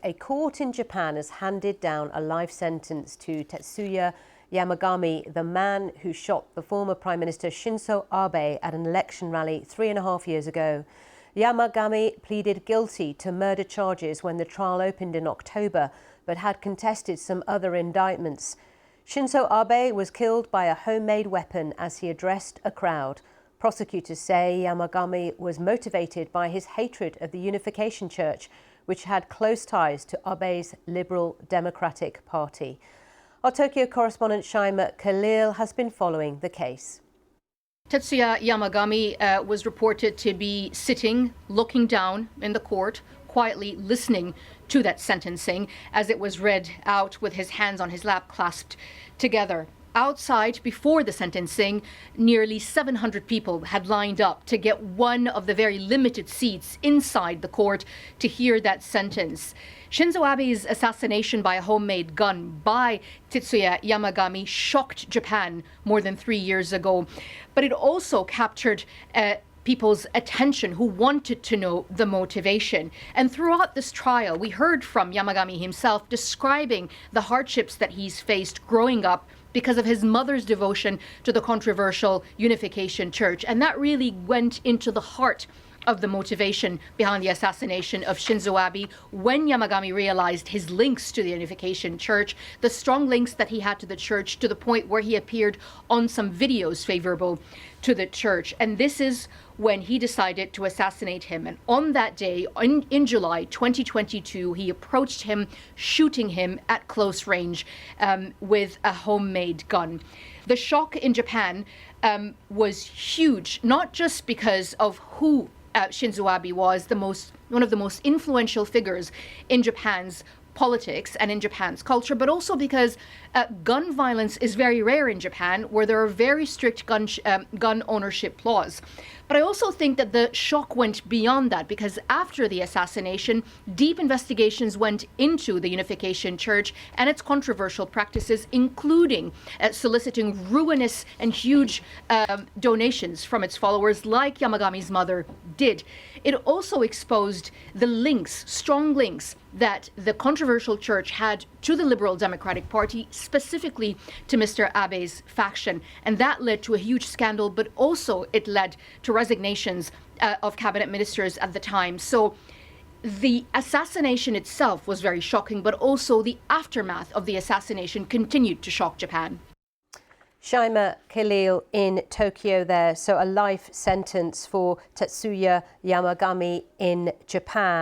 a court in Japan has handed down a life sentence to Tetsuya Yamagami, the man who shot the former Prime Minister Shinzo Abe at an election rally 3.5 years ago. Yamagami pleaded guilty to murder charges when the trial opened in October, but had contested some other indictments. Shinzo Abe was killed by a homemade weapon as he addressed a crowd. Prosecutors say Yamagami was motivated by his hatred of the Unification Church, which had close ties to Abe's Liberal Democratic Party. Our Tokyo correspondent Shaima Khalil has been following the case. Tetsuya Yamagami was reported to be sitting, looking down in the court, quietly listening to that sentencing as it was read out with his hands on his lap clasped together. Outside, before the sentencing, nearly 700 people had lined up to get one of the very limited seats inside the court to hear that sentence. Shinzo Abe's assassination by a homemade gun by Tetsuya Yamagami shocked Japan more than 3 years ago, but it also captured people's attention who wanted to know the motivation. And throughout this trial, we heard from Yamagami himself describing the hardships that he's faced growing up because of his mother's devotion to the controversial Unification Church. And that really went into the heart of the motivation behind the assassination of Shinzo Abe when Yamagami realized his links to the Unification Church, the strong links that he had to the church, to the point where he appeared on some videos favorable to the church. And this is when he decided to assassinate him. And on that day, in July 2022, he approached him, shooting him at close range with a homemade gun. The shock in Japan was huge, not just because of who Shinzo Abe was, one of the most influential figures in Japan's politics and in Japan's culture, but also because gun violence is very rare in Japan, where there are very strict gun ownership laws. But I also think that the shock went beyond that, because after the assassination, deep investigations went into the Unification Church and its controversial practices, including soliciting ruinous and huge donations from its followers, like Yamagami's mother did. It also exposed the links, strong links, that the controversial church had to the Liberal Democratic Party, specifically to Mr. Abe's faction. And that led to a huge scandal, but also it led to resignations of cabinet ministers at the time. So the assassination itself was very shocking, but also the aftermath of the assassination continued to shock Japan. Shaima Khalil in Tokyo there. So a life sentence for Tetsuya Yamagami in Japan.